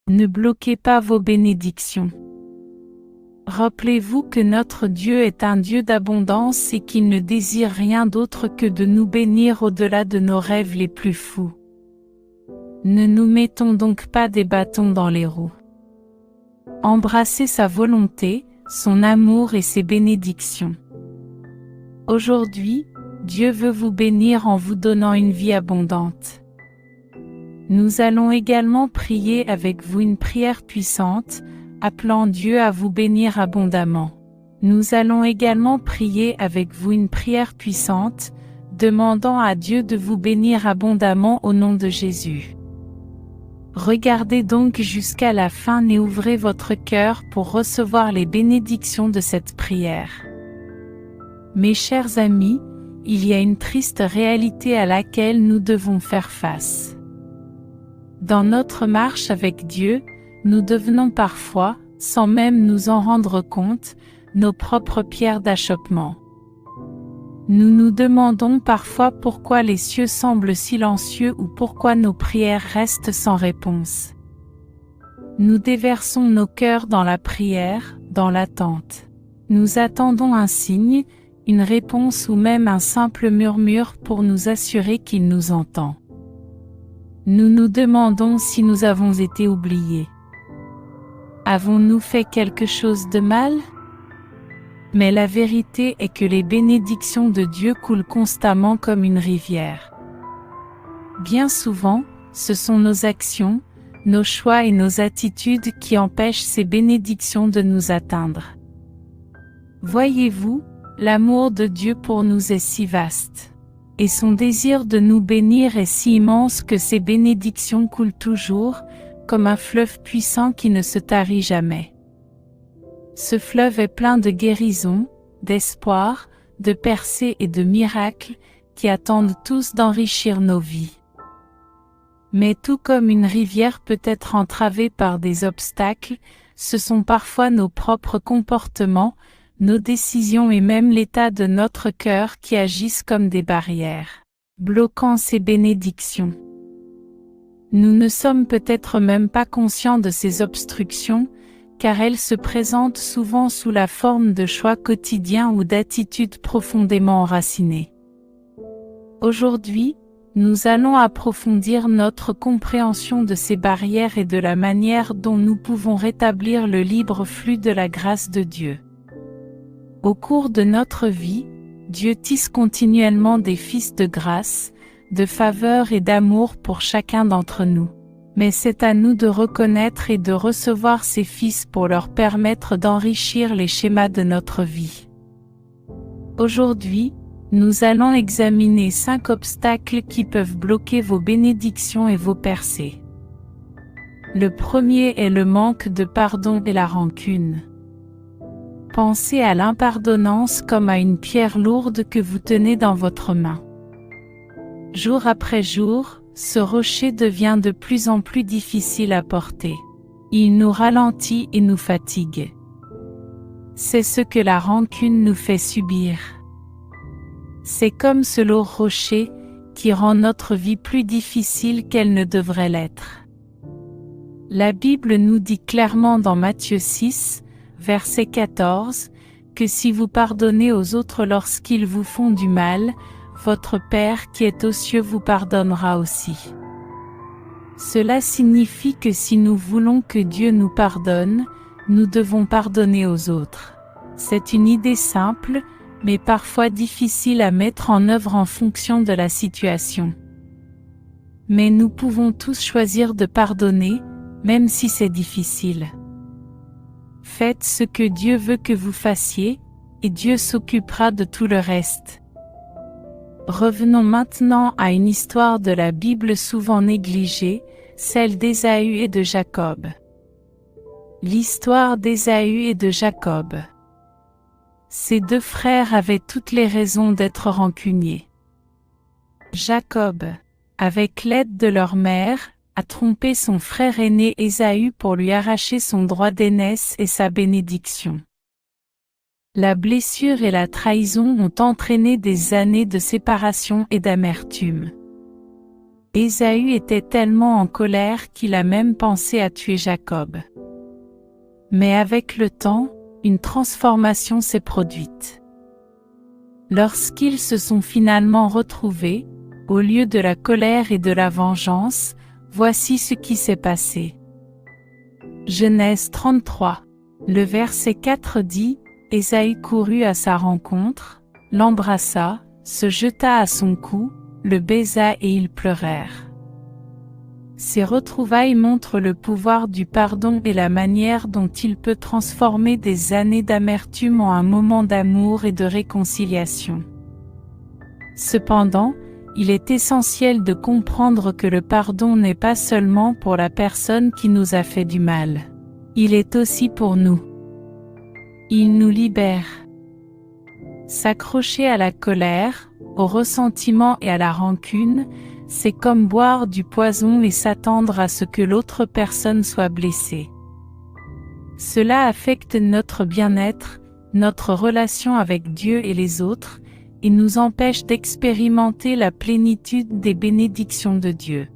Ne bloquez pas vos bénédictions. Rappelez-vous que notre Dieu est un Dieu d'abondance et qu'il ne désire rien d'autre que de nous bénir au-delà de nos rêves les plus fous. Ne nous mettons donc pas des bâtons dans les roues. Embrassez sa volonté, son amour et ses bénédictions. Aujourd'hui, Dieu veut vous bénir en vous donnant une vie abondante. Nous allons également prier avec vous une prière puissante, appelant Dieu à vous bénir abondamment. Nous allons également prier avec vous une prière puissante, demandant à Dieu de vous bénir abondamment au nom de Jésus. Regardez donc jusqu'à la fin et ouvrez votre cœur pour recevoir les bénédictions de cette prière. Mes chers amis, il y a une triste réalité à laquelle nous devons faire face. Dans notre marche avec Dieu, nous devenons parfois, sans même nous en rendre compte, nos propres pierres d'achoppement. Nous nous demandons parfois pourquoi les cieux semblent silencieux ou pourquoi nos prières restent sans réponse. Nous déversons nos cœurs dans la prière, dans l'attente. Nous attendons un signe, une réponse ou même un simple murmure pour nous assurer qu'il nous entend. Nous nous demandons si nous avons été oubliés. Avons-nous fait quelque chose de mal ? Mais la vérité est que les bénédictions de Dieu coulent constamment comme une rivière. Bien souvent, ce sont nos actions, nos choix et nos attitudes qui empêchent ces bénédictions de nous atteindre. Voyez-vous, l'amour de Dieu pour nous est si vaste. Et son désir de nous bénir est si immense que ces bénédictions coulent toujours, comme un fleuve puissant qui ne se tarit jamais. Ce fleuve est plein de guérison, d'espoir, de percées et de miracles, qui attendent tous d'enrichir nos vies. Mais tout comme une rivière peut être entravée par des obstacles, ce sont parfois nos propres comportements, nos décisions et même l'état de notre cœur qui agissent comme des barrières, bloquant ces bénédictions. Nous ne sommes peut-être même pas conscients de ces obstructions, car elles se présentent souvent sous la forme de choix quotidiens ou d'attitudes profondément enracinées. Aujourd'hui, nous allons approfondir notre compréhension de ces barrières et de la manière dont nous pouvons rétablir le libre flux de la grâce de Dieu. Au cours de notre vie, Dieu tisse continuellement des fils de grâce, de faveur et d'amour pour chacun d'entre nous. Mais c'est à nous de reconnaître et de recevoir ces fils pour leur permettre d'enrichir les schémas de notre vie. Aujourd'hui, nous allons examiner 5 obstacles qui peuvent bloquer vos bénédictions et vos percées. Le premier est le manque de pardon et la rancune. Pensez à l'impardonnance comme à une pierre lourde que vous tenez dans votre main. Jour après jour, ce rocher devient de plus en plus difficile à porter. Il nous ralentit et nous fatigue. C'est ce que la rancune nous fait subir. C'est comme ce lourd rocher qui rend notre vie plus difficile qu'elle ne devrait l'être. La Bible nous dit clairement dans Matthieu 6, verset 14, que si vous pardonnez aux autres lorsqu'ils vous font du mal, votre Père qui est aux cieux vous pardonnera aussi. Cela signifie que si nous voulons que Dieu nous pardonne, nous devons pardonner aux autres. C'est une idée simple, mais parfois difficile à mettre en œuvre en fonction de la situation. Mais nous pouvons tous choisir de pardonner, même si c'est difficile. Faites ce que Dieu veut que vous fassiez, et Dieu s'occupera de tout le reste. Revenons maintenant à une histoire de la Bible souvent négligée, celle d'Ésaü et de Jacob. L'histoire d'Ésaü et de Jacob. Ces 2 frères avaient toutes les raisons d'être rancuniers. Jacob, avec l'aide de leur mère, a trompé son frère aîné Ésaü pour lui arracher son droit d'aînesse et sa bénédiction. La blessure et la trahison ont entraîné des années de séparation et d'amertume. Ésaü était tellement en colère qu'il a même pensé à tuer Jacob. Mais avec le temps, une transformation s'est produite. Lorsqu'ils se sont finalement retrouvés, au lieu de la colère et de la vengeance, voici ce qui s'est passé. Genèse 33. Le verset 4 dit, Ésaü courut à sa rencontre, l'embrassa, se jeta à son cou, le baisa et ils pleurèrent. Ces retrouvailles montrent le pouvoir du pardon et la manière dont il peut transformer des années d'amertume en un moment d'amour et de réconciliation. Cependant, il est essentiel de comprendre que le pardon n'est pas seulement pour la personne qui nous a fait du mal. Il est aussi pour nous. Il nous libère. S'accrocher à la colère, au ressentiment et à la rancune, c'est comme boire du poison et s'attendre à ce que l'autre personne soit blessée. Cela affecte notre bien-être, notre relation avec Dieu et les autres, et nous empêche d'expérimenter la plénitude des bénédictions de Dieu.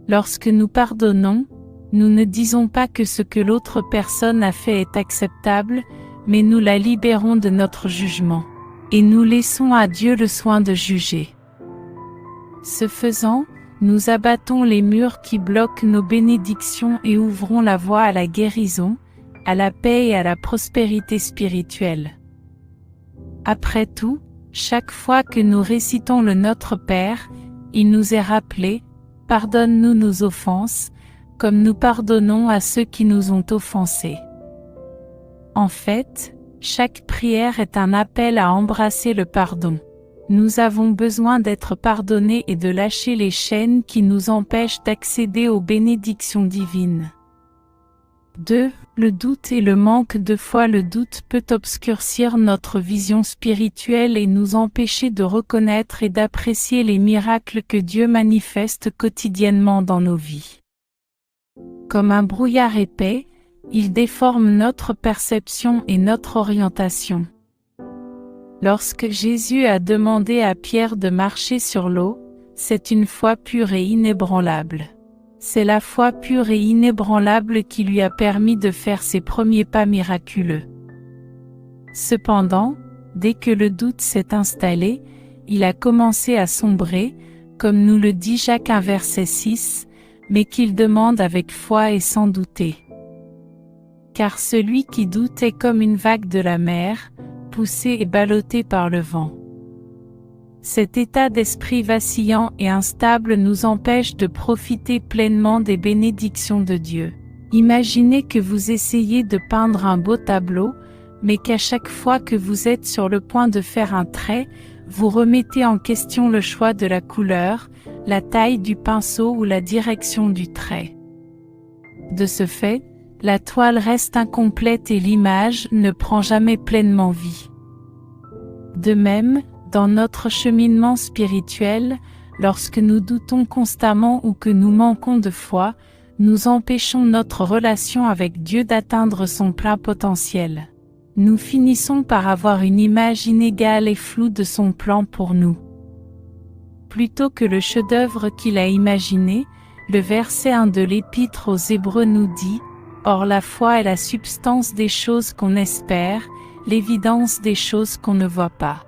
Lorsque nous pardonnons, nous ne disons pas que ce que l'autre personne a fait est acceptable, mais nous la libérons de notre jugement, et nous laissons à Dieu le soin de juger. Ce faisant, nous abattons les murs qui bloquent nos bénédictions et ouvrons la voie à la guérison, à la paix et à la prospérité spirituelle. Après tout, chaque fois que nous récitons le Notre Père, il nous est rappelé, pardonne-nous nos offenses, comme nous pardonnons à ceux qui nous ont offensés. En fait, chaque prière est un appel à embrasser le pardon. Nous avons besoin d'être pardonnés et de lâcher les chaînes qui nous empêchent d'accéder aux bénédictions divines. 2. Le doute et le manque de foi. Le doute peut obscurcir notre vision spirituelle et nous empêcher de reconnaître et d'apprécier les miracles que Dieu manifeste quotidiennement dans nos vies. Comme un brouillard épais, il déforme notre perception et notre orientation. Lorsque Jésus a demandé à Pierre de marcher sur l'eau, c'est une foi pure et inébranlable. C'est la foi pure et inébranlable qui lui a permis de faire ses premiers pas miraculeux. Cependant, dès que le doute s'est installé, il a commencé à sombrer, comme nous le dit Jacques 1 verset 6, mais qu'il demande avec foi et sans douter. Car celui qui doute est comme une vague de la mer, poussé et ballotté par le vent. Cet état d'esprit vacillant et instable nous empêche de profiter pleinement des bénédictions de Dieu. Imaginez que vous essayez de peindre un beau tableau, mais qu'à chaque fois que vous êtes sur le point de faire un trait, vous remettez en question le choix de la couleur, la taille du pinceau ou la direction du trait. De ce fait, la toile reste incomplète et l'image ne prend jamais pleinement vie. De même, dans notre cheminement spirituel, lorsque nous doutons constamment ou que nous manquons de foi, nous empêchons notre relation avec Dieu d'atteindre son plein potentiel. Nous finissons par avoir une image inégale et floue de son plan pour nous. Plutôt que le chef-d'œuvre qu'il a imaginé, le verset 1 de l'Épître aux Hébreux nous dit « Or la foi est la substance des choses qu'on espère, l'évidence des choses qu'on ne voit pas. »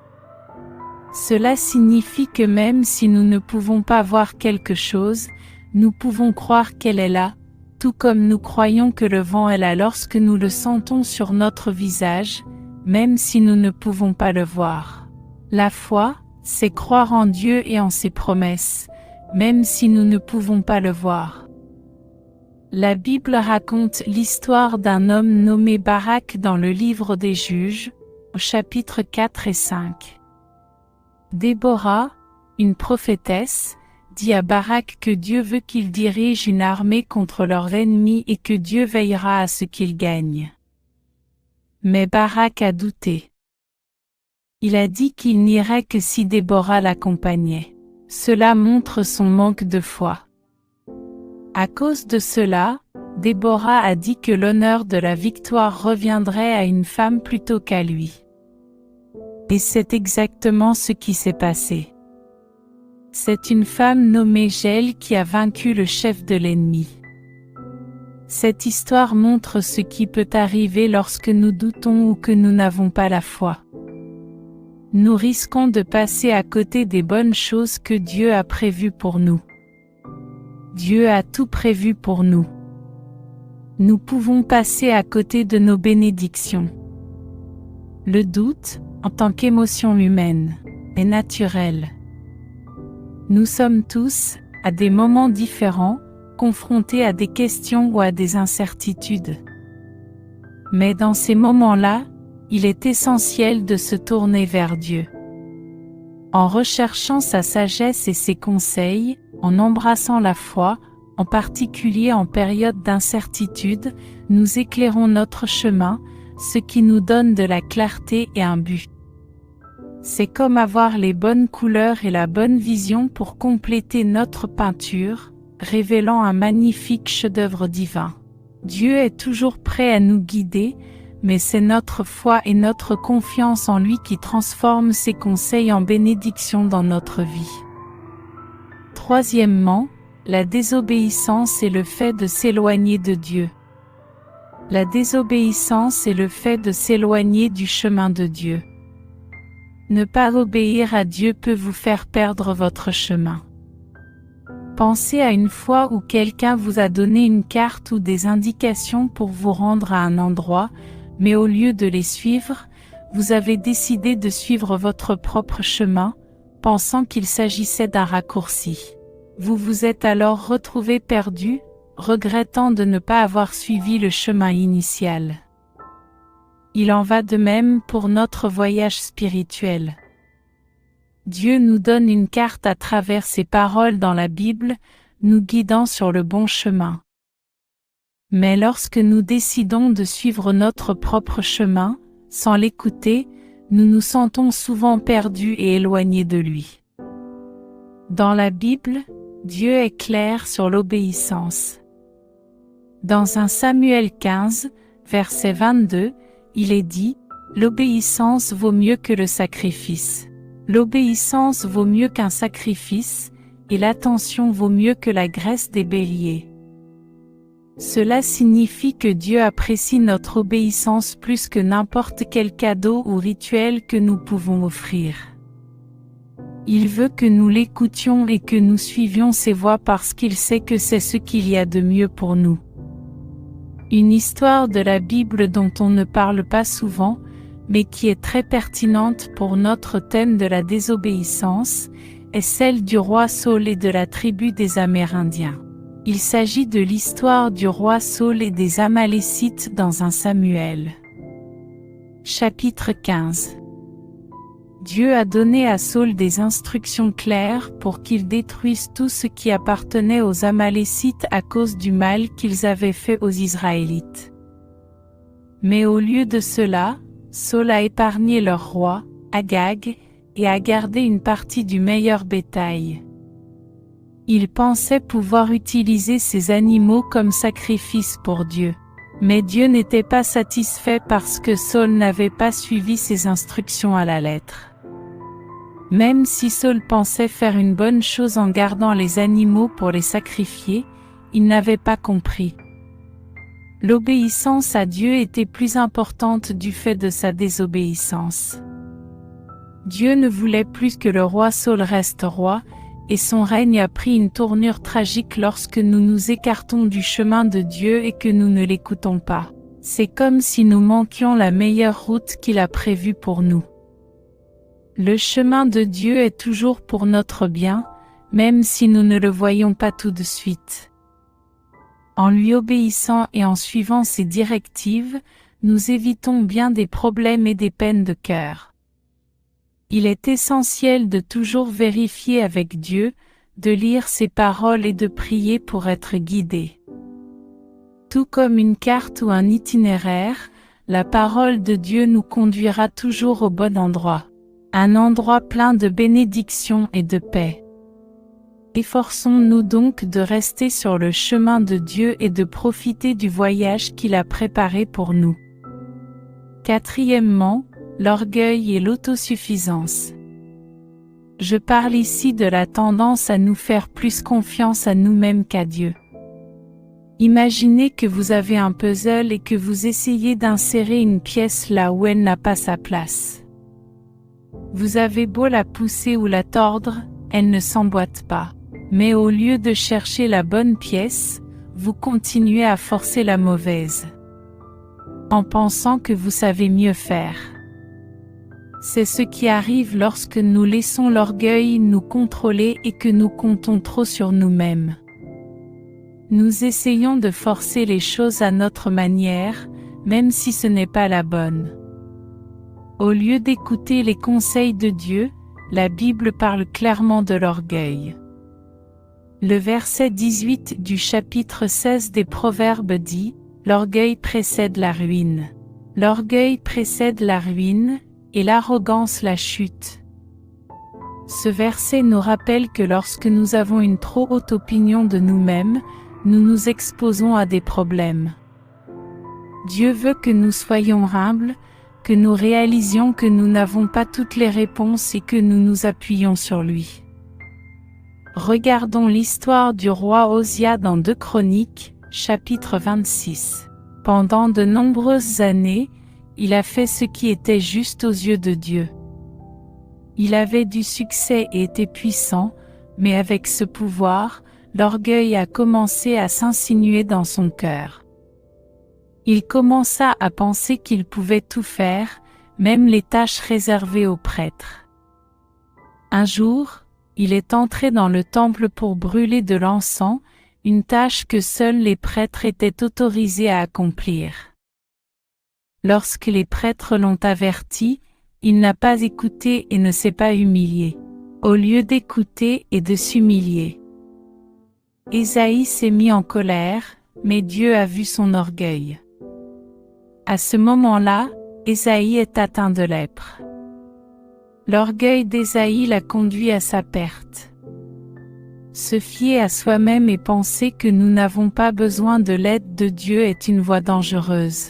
Cela signifie que même si nous ne pouvons pas voir quelque chose, nous pouvons croire qu'elle est là, tout comme nous croyons que le vent est là lorsque nous le sentons sur notre visage, même si nous ne pouvons pas le voir. La foi, c'est croire en Dieu et en ses promesses, même si nous ne pouvons pas le voir. La Bible raconte l'histoire d'un homme nommé Barak dans le livre des Juges, au chapitre 4 et 5. Déborah, une prophétesse, dit à Barak que Dieu veut qu'il dirige une armée contre leurs ennemis et que Dieu veillera à ce qu'ils gagnent. Mais Barak a douté. Il a dit qu'il n'irait que si Déborah l'accompagnait. Cela montre son manque de foi. À cause de cela, Déborah a dit que l'honneur de la victoire reviendrait à une femme plutôt qu'à lui. Et c'est exactement ce qui s'est passé. C'est une femme nommée Jaël qui a vaincu le chef de l'ennemi. Cette histoire montre ce qui peut arriver lorsque nous doutons ou que nous n'avons pas la foi. Nous risquons de passer à côté des bonnes choses que Dieu a prévues pour nous. Dieu a tout prévu pour nous. Nous pouvons passer à côté de nos bénédictions. Le doute, en tant qu'émotion humaine, est naturel. Nous sommes tous, à des moments différents, confrontés à des questions ou à des incertitudes. Mais dans ces moments-là, il est essentiel de se tourner vers Dieu. En recherchant sa sagesse et ses conseils, en embrassant la foi, en particulier en période d'incertitude, nous éclairons notre chemin, ce qui nous donne de la clarté et un but. C'est comme avoir les bonnes couleurs et la bonne vision pour compléter notre peinture, révélant un magnifique chef-d'œuvre divin. Dieu est toujours prêt à nous guider, mais c'est notre foi et notre confiance en lui qui transforment ses conseils en bénédictions dans notre vie. Troisièmement, la désobéissance est le fait de s'éloigner de Dieu. La désobéissance est le fait de s'éloigner du chemin de Dieu. Ne pas obéir à Dieu peut vous faire perdre votre chemin. Pensez à une fois où quelqu'un vous a donné une carte ou des indications pour vous rendre à un endroit, mais au lieu de les suivre, vous avez décidé de suivre votre propre chemin, pensant qu'il s'agissait d'un raccourci. Vous vous êtes alors retrouvé perdu, regrettant de ne pas avoir suivi le chemin initial. Il en va de même pour notre voyage spirituel. Dieu nous donne une carte à travers ses paroles dans la Bible, nous guidant sur le bon chemin. Mais lorsque nous décidons de suivre notre propre chemin, sans l'écouter, nous nous sentons souvent perdus et éloignés de lui. Dans la Bible, Dieu est clair sur l'obéissance. Dans 1 Samuel 15, verset 22, il est dit « L'obéissance vaut mieux que le sacrifice. L'obéissance vaut mieux qu'un sacrifice, et l'attention vaut mieux que la graisse des béliers. » Cela signifie que Dieu apprécie notre obéissance plus que n'importe quel cadeau ou rituel que nous pouvons offrir. Il veut que nous l'écoutions et que nous suivions ses voies parce qu'il sait que c'est ce qu'il y a de mieux pour nous. Une histoire de la Bible dont on ne parle pas souvent, mais qui est très pertinente pour notre thème de la désobéissance, est celle du roi Saül et de la tribu des Amérindiens. Il s'agit de l'histoire du roi Saül et des Amalécites dans 1 Samuel. Chapitre 15. Dieu a donné à Saül des instructions claires pour qu'il détruise tout ce qui appartenait aux Amalécites à cause du mal qu'ils avaient fait aux Israélites. Mais au lieu de cela, Saül a épargné leur roi, Agag, et a gardé une partie du meilleur bétail. Il pensait pouvoir utiliser ces animaux comme sacrifice pour Dieu. Mais Dieu n'était pas satisfait parce que Saül n'avait pas suivi ses instructions à la lettre. Même si Saül pensait faire une bonne chose en gardant les animaux pour les sacrifier, il n'avait pas compris. L'obéissance à Dieu était plus importante du fait de sa désobéissance. Dieu ne voulait plus que le roi Saül reste roi, et son règne a pris une tournure tragique lorsque nous nous écartons du chemin de Dieu et que nous ne l'écoutons pas. C'est comme si nous manquions la meilleure route qu'il a prévue pour nous. Le chemin de Dieu est toujours pour notre bien, même si nous ne le voyons pas tout de suite. En lui obéissant et en suivant ses directives, nous évitons bien des problèmes et des peines de cœur. Il est essentiel de toujours vérifier avec Dieu, de lire ses paroles et de prier pour être guidé. Tout comme une carte ou un itinéraire, la parole de Dieu nous conduira toujours au bon endroit. Un endroit plein de bénédictions et de paix. Efforçons-nous donc de rester sur le chemin de Dieu et de profiter du voyage qu'il a préparé pour nous. Quatrièmement, l'orgueil et l'autosuffisance. Je parle ici de la tendance à nous faire plus confiance à nous-mêmes qu'à Dieu. Imaginez que vous avez un puzzle et que vous essayez d'insérer une pièce là où elle n'a pas sa place. Vous avez beau la pousser ou la tordre, elle ne s'emboîte pas. Mais au lieu de chercher la bonne pièce, vous continuez à forcer la mauvaise, en pensant que vous savez mieux faire. C'est ce qui arrive lorsque nous laissons l'orgueil nous contrôler et que nous comptons trop sur nous-mêmes. Nous essayons de forcer les choses à notre manière, même si ce n'est pas la bonne. Au lieu d'écouter les conseils de Dieu, la Bible parle clairement de l'orgueil. Le verset 18 du chapitre 16 des Proverbes dit « L'orgueil précède la ruine. L'orgueil précède la ruine, et l'arrogance la chute. » Ce verset nous rappelle que lorsque nous avons une trop haute opinion de nous-mêmes, nous nous exposons à des problèmes. Dieu veut que nous soyons humbles, que nous réalisions que nous n'avons pas toutes les réponses et que nous nous appuyons sur lui. Regardons l'histoire du roi Osia dans 2 Chroniques, chapitre 26. Pendant de nombreuses années, il a fait ce qui était juste aux yeux de Dieu. Il avait du succès et était puissant, mais avec ce pouvoir, l'orgueil a commencé à s'insinuer dans son cœur. Il commença à penser qu'il pouvait tout faire, même les tâches réservées aux prêtres. Un jour, il est entré dans le temple pour brûler de l'encens, une tâche que seuls les prêtres étaient autorisés à accomplir. Lorsque les prêtres l'ont averti, il n'a pas écouté et ne s'est pas humilié, au lieu d'écouter et de s'humilier. Ésaïe s'est mis en colère, mais Dieu a vu son orgueil. À ce moment-là, Ésaïe est atteint de lèpre. L'orgueil d'Ésaïe l'a conduit à sa perte. Se fier à soi-même et penser que nous n'avons pas besoin de l'aide de Dieu est une voie dangereuse.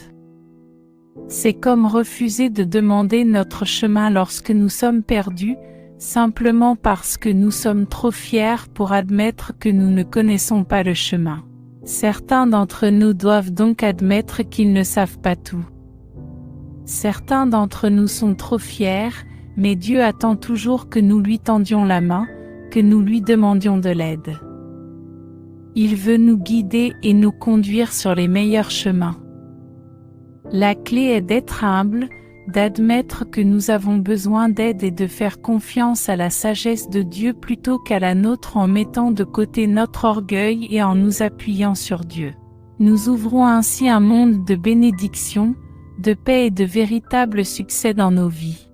C'est comme refuser de demander notre chemin lorsque nous sommes perdus, simplement parce que nous sommes trop fiers pour admettre que nous ne connaissons pas le chemin. Certains d'entre nous doivent donc admettre qu'ils ne savent pas tout. Certains d'entre nous sont trop fiers, mais Dieu attend toujours que nous lui tendions la main, que nous lui demandions de l'aide. Il veut nous guider et nous conduire sur les meilleurs chemins. La clé est d'être humble, d'admettre que nous avons besoin d'aide et de faire confiance à la sagesse de Dieu plutôt qu'à la nôtre en mettant de côté notre orgueil et en nous appuyant sur Dieu. Nous ouvrons ainsi un monde de bénédiction, de paix et de véritable succès dans nos vies.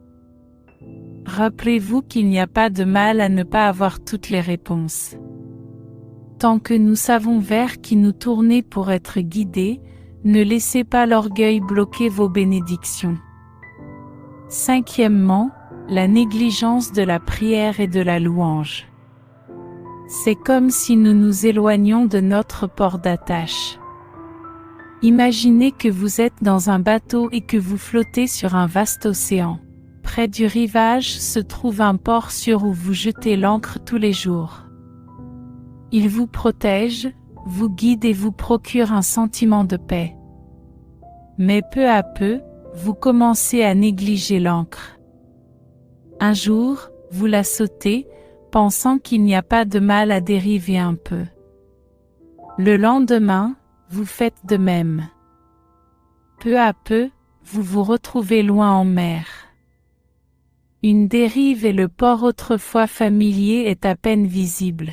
Rappelez-vous qu'il n'y a pas de mal à ne pas avoir toutes les réponses. Tant que nous savons vers qui nous tourner pour être guidés, ne laissez pas l'orgueil bloquer vos bénédictions. Cinquièmement, la négligence de la prière et de la louange. C'est comme si nous nous éloignions de notre port d'attache. Imaginez que vous êtes dans un bateau et que vous flottez sur un vaste océan. Près du rivage se trouve un port sûr où vous jetez l'ancre tous les jours. Il vous protège, vous guide et vous procure un sentiment de paix. Mais peu à peu, vous commencez à négliger l'ancre. Un jour, vous la sautez, pensant qu'il n'y a pas de mal à dériver un peu. Le lendemain, vous faites de même. Peu à peu, vous vous retrouvez loin en mer. Une dérive et le port autrefois familier est à peine visible.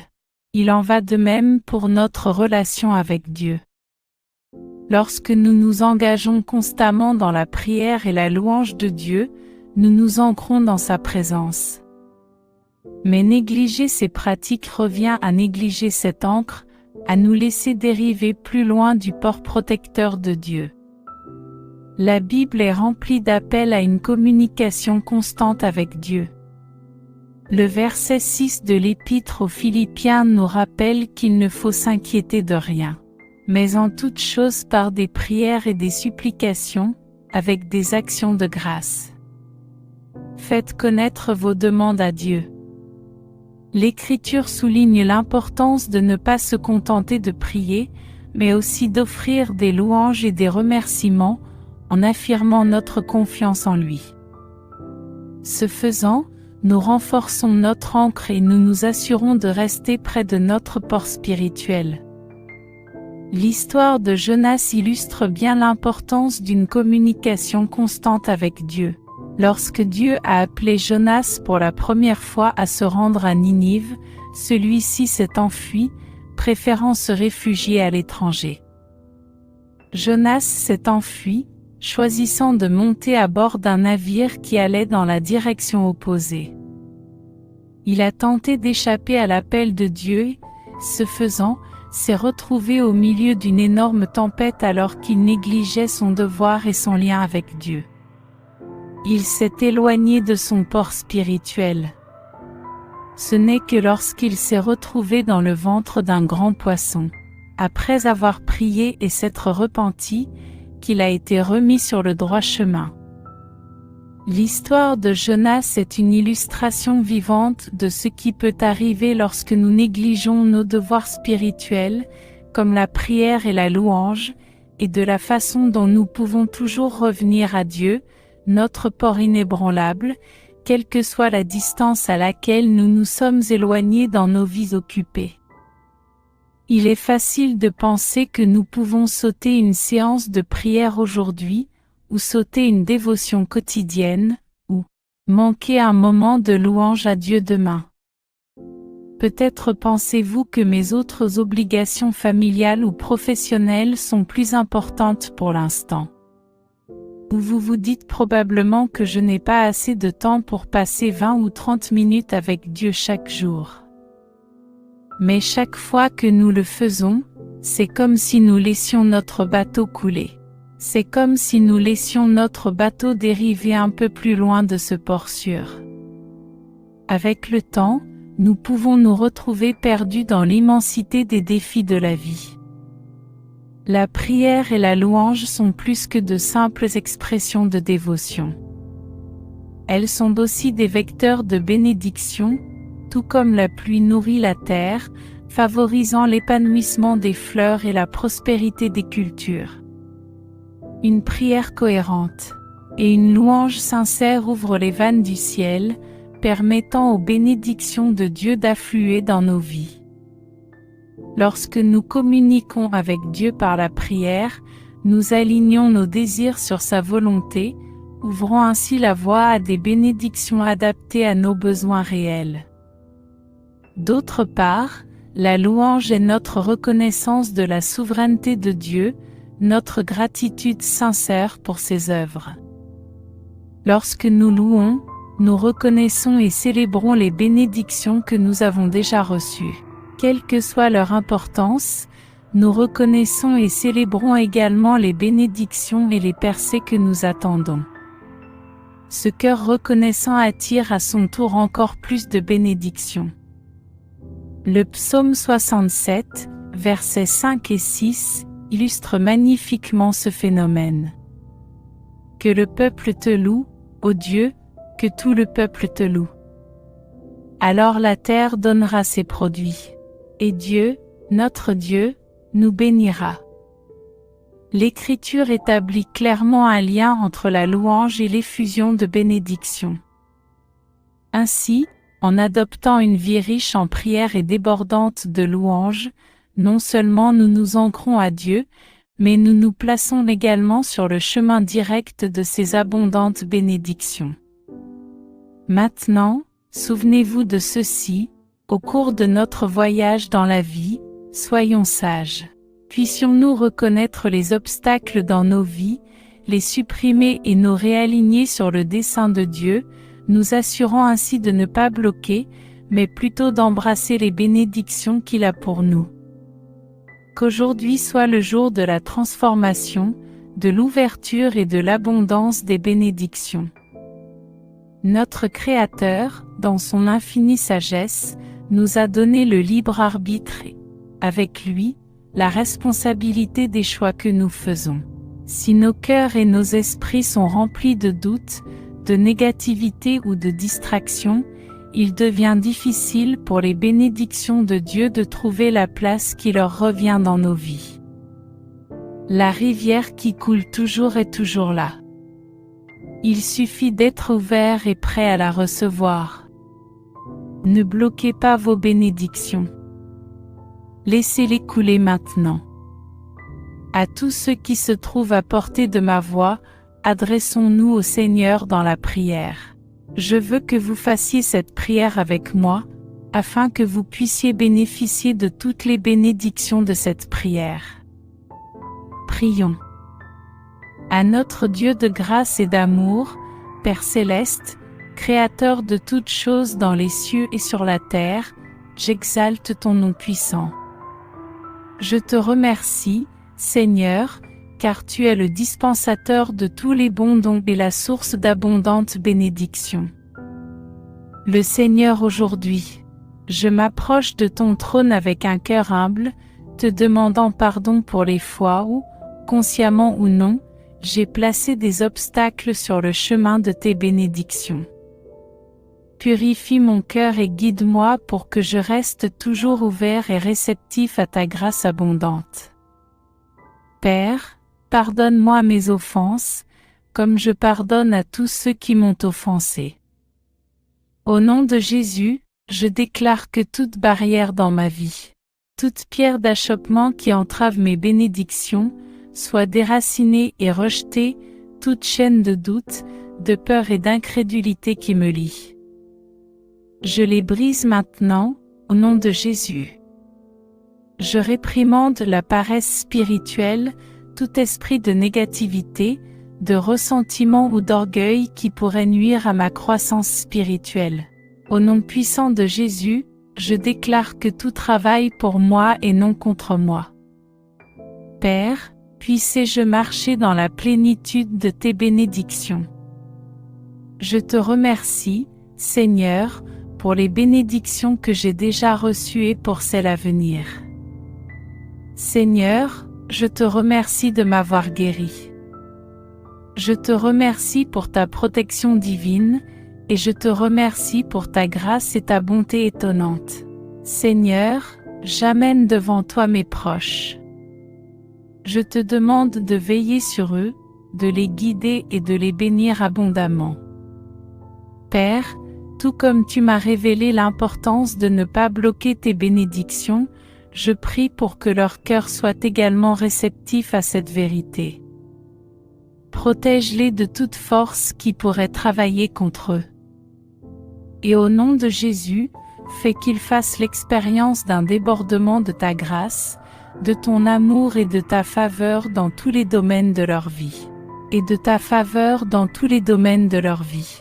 Il en va de même pour notre relation avec Dieu. Lorsque nous nous engageons constamment dans la prière et la louange de Dieu, nous nous ancrons dans sa présence. Mais négliger ces pratiques revient à négliger cette ancre, à nous laisser dériver plus loin du port protecteur de Dieu. La Bible est remplie d'appels à une communication constante avec Dieu. Le verset 6 de l'Épître aux Philippiens nous rappelle qu'il ne faut s'inquiéter de rien, mais en toute chose par des prières et des supplications, avec des actions de grâce. Faites connaître vos demandes à Dieu. L'Écriture souligne l'importance de ne pas se contenter de prier, mais aussi d'offrir des louanges et des remerciements, en affirmant notre confiance en lui. Ce faisant, nous renforçons notre ancre et nous nous assurons de rester près de notre port spirituel. L'histoire de Jonas illustre bien l'importance d'une communication constante avec Dieu. Lorsque Dieu a appelé Jonas pour la première fois à se rendre à Ninive, celui-ci s'est enfui, préférant se réfugier à l'étranger. Jonas s'est enfui, choisissant de monter à bord d'un navire qui allait dans la direction opposée. Il a tenté d'échapper à l'appel de Dieu et, ce faisant, s'est retrouvé au milieu d'une énorme tempête alors qu'il négligeait son devoir et son lien avec Dieu. Il s'est éloigné de son port spirituel. Ce n'est que lorsqu'il s'est retrouvé dans le ventre d'un grand poisson, après avoir prié et s'être repenti, qu'il a été remis sur le droit chemin. L'histoire de Jonas est une illustration vivante de ce qui peut arriver lorsque nous négligeons nos devoirs spirituels, comme la prière et la louange, et de la façon dont nous pouvons toujours revenir à Dieu, notre port inébranlable, quelle que soit la distance à laquelle nous nous sommes éloignés dans nos vies occupées. Il est facile de penser que nous pouvons sauter une séance de prière aujourd'hui, ou sauter une dévotion quotidienne, ou manquer un moment de louange à Dieu demain. Peut-être pensez-vous que mes autres obligations familiales ou professionnelles sont plus importantes pour l'instant. Ou vous vous dites probablement que je n'ai pas assez de temps pour passer 20 ou 30 minutes avec Dieu chaque jour. Mais chaque fois que nous le faisons, c'est comme si nous laissions notre bateau couler. C'est comme si nous laissions notre bateau dériver un peu plus loin de ce port sûr. Avec le temps, nous pouvons nous retrouver perdus dans l'immensité des défis de la vie. La prière et la louange sont plus que de simples expressions de dévotion. Elles sont aussi des vecteurs de bénédiction, tout comme la pluie nourrit la terre, favorisant l'épanouissement des fleurs et la prospérité des cultures. Une prière cohérente et une louange sincère ouvrent les vannes du ciel, permettant aux bénédictions de Dieu d'affluer dans nos vies. Lorsque nous communiquons avec Dieu par la prière, nous alignons nos désirs sur sa volonté, ouvrant ainsi la voie à des bénédictions adaptées à nos besoins réels. D'autre part, la louange est notre reconnaissance de la souveraineté de Dieu, notre gratitude sincère pour ses œuvres. Lorsque nous louons, nous reconnaissons et célébrons les bénédictions que nous avons déjà reçues. Quelle que soit leur importance, nous reconnaissons et célébrons également les bénédictions et les percées que nous attendons. Ce cœur reconnaissant attire à son tour encore plus de bénédictions. Le psaume 67, versets 5 et 6, illustre magnifiquement ce phénomène. Que le peuple te loue, ô Dieu, que tout le peuple te loue. Alors la terre donnera ses produits, et Dieu, notre Dieu, nous bénira. L'Écriture établit clairement un lien entre la louange et l'effusion de bénédictions. Ainsi, en adoptant une vie riche en prière et débordante de louanges, non seulement nous nous ancrons à Dieu, mais nous nous plaçons également sur le chemin direct de ses abondantes bénédictions. Maintenant, souvenez-vous de ceci, au cours de notre voyage dans la vie, soyons sages. Puissions-nous reconnaître les obstacles dans nos vies, les supprimer et nous réaligner sur le dessein de Dieu, nous assurant ainsi de ne pas bloquer, mais plutôt d'embrasser les bénédictions qu'il a pour nous. Qu'aujourd'hui soit le jour de la transformation, de l'ouverture et de l'abondance des bénédictions. Notre Créateur, dans son infinie sagesse, nous a donné le libre arbitre et, avec lui, la responsabilité des choix que nous faisons. Si nos cœurs et nos esprits sont remplis de doutes, de négativité ou de distraction, il devient difficile pour les bénédictions de Dieu de trouver la place qui leur revient dans nos vies. La rivière qui coule toujours est toujours là. Il suffit d'être ouvert et prêt à la recevoir. Ne bloquez pas vos bénédictions. Laissez-les couler maintenant. À tous ceux qui se trouvent à portée de ma voix, adressons-nous au Seigneur dans la prière. Je veux que vous fassiez cette prière avec moi, afin que vous puissiez bénéficier de toutes les bénédictions de cette prière. Prions. À notre Dieu de grâce et d'amour, Père céleste, Créateur de toutes choses dans les cieux et sur la terre, j'exalte ton nom puissant. Je te remercie, Seigneur, car tu es le dispensateur de tous les bons dons et la source d'abondantes bénédictions. Le Seigneur, aujourd'hui, je m'approche de ton trône avec un cœur humble, te demandant pardon pour les fois où, consciemment ou non, j'ai placé des obstacles sur le chemin de tes bénédictions. Purifie mon cœur et guide-moi pour que je reste toujours ouvert et réceptif à ta grâce abondante. Père, pardonne-moi mes offenses, comme je pardonne à tous ceux qui m'ont offensé. Au nom de Jésus, je déclare que toute barrière dans ma vie, toute pierre d'achoppement qui entrave mes bénédictions, soit déracinée et rejetée, toute chaîne de doute, de peur et d'incrédulité qui me lie. Je les brise maintenant, au nom de Jésus. Je réprimande la paresse spirituelle, tout esprit de négativité, de ressentiment ou d'orgueil qui pourrait nuire à ma croissance spirituelle. Au nom puissant de Jésus, je déclare que tout travaille pour moi et non contre moi. Père, puisse-je marcher dans la plénitude de tes bénédictions. Je te remercie, Seigneur, pour les bénédictions que j'ai déjà reçues et pour celles à venir. Seigneur, je te remercie de m'avoir guéri. Je te remercie pour ta protection divine, et je te remercie pour ta grâce et ta bonté étonnante. Seigneur, j'amène devant toi mes proches. Je te demande de veiller sur eux, de les guider et de les bénir abondamment. Père, tout comme tu m'as révélé l'importance de ne pas bloquer tes bénédictions, je prie pour que leur cœur soit également réceptif à cette vérité. Protège-les de toute force qui pourrait travailler contre eux. Et au nom de Jésus, fais qu'ils fassent l'expérience d'un débordement de ta grâce, de ton amour et de ta faveur dans tous les domaines de leur vie. Et de ta faveur dans tous les domaines de leur vie.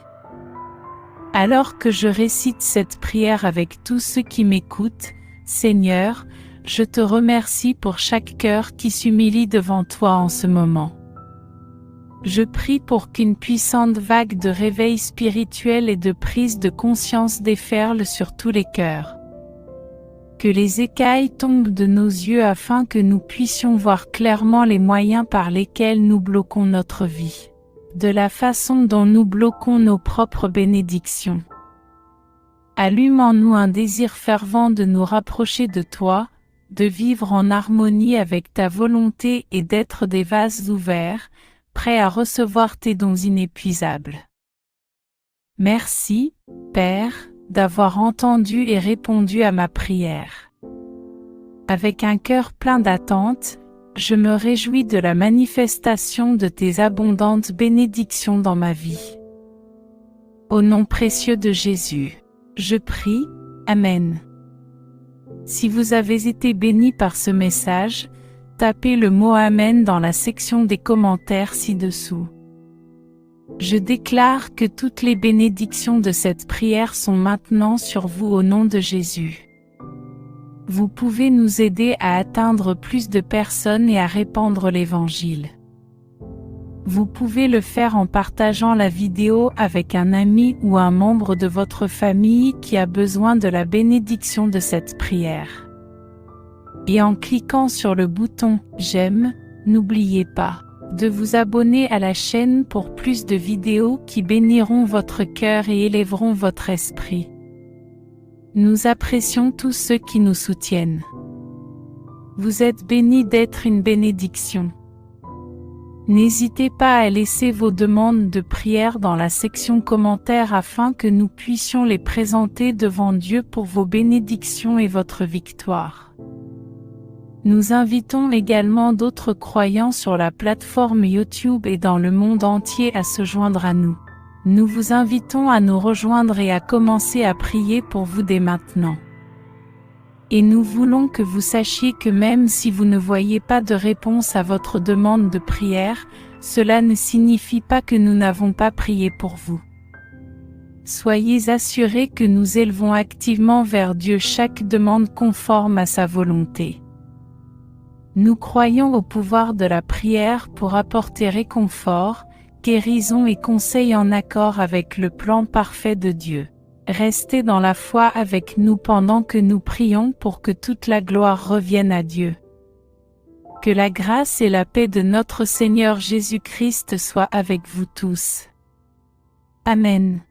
Alors que je récite cette prière avec tous ceux qui m'écoutent, Seigneur, je te remercie pour chaque cœur qui s'humilie devant toi en ce moment. Je prie pour qu'une puissante vague de réveil spirituel et de prise de conscience déferle sur tous les cœurs. Que les écailles tombent de nos yeux afin que nous puissions voir clairement les moyens par lesquels nous bloquons notre vie. De la façon dont nous bloquons nos propres bénédictions. Allume en nous un désir fervent de nous rapprocher de toi, de vivre en harmonie avec ta volonté et d'être des vases ouverts, prêts à recevoir tes dons inépuisables. Merci, Père, d'avoir entendu et répondu à ma prière. Avec un cœur plein d'attente, je me réjouis de la manifestation de tes abondantes bénédictions dans ma vie. Au nom précieux de Jésus, je prie, Amen. Si vous avez été bénis par ce message, tapez le mot Amen dans la section des commentaires ci-dessous. Je déclare que toutes les bénédictions de cette prière sont maintenant sur vous au nom de Jésus. Vous pouvez nous aider à atteindre plus de personnes et à répandre l'Évangile. Vous pouvez le faire en partageant la vidéo avec un ami ou un membre de votre famille qui a besoin de la bénédiction de cette prière. Et en cliquant sur le bouton « J'aime », n'oubliez pas de vous abonner à la chaîne pour plus de vidéos qui béniront votre cœur et élèveront votre esprit. Nous apprécions tous ceux qui nous soutiennent. Vous êtes bénis d'être une bénédiction. N'hésitez pas à laisser vos demandes de prière dans la section commentaires afin que nous puissions les présenter devant Dieu pour vos bénédictions et votre victoire. Nous invitons également d'autres croyants sur la plateforme YouTube et dans le monde entier à se joindre à nous. Nous vous invitons à nous rejoindre et à commencer à prier pour vous dès maintenant. Et nous voulons que vous sachiez que même si vous ne voyez pas de réponse à votre demande de prière, cela ne signifie pas que nous n'avons pas prié pour vous. Soyez assurés que nous élevons activement vers Dieu chaque demande conforme à sa volonté. Nous croyons au pouvoir de la prière pour apporter réconfort, guérison et conseil en accord avec le plan parfait de Dieu. Restez dans la foi avec nous pendant que nous prions pour que toute la gloire revienne à Dieu. Que la grâce et la paix de notre Seigneur Jésus-Christ soient avec vous tous. Amen.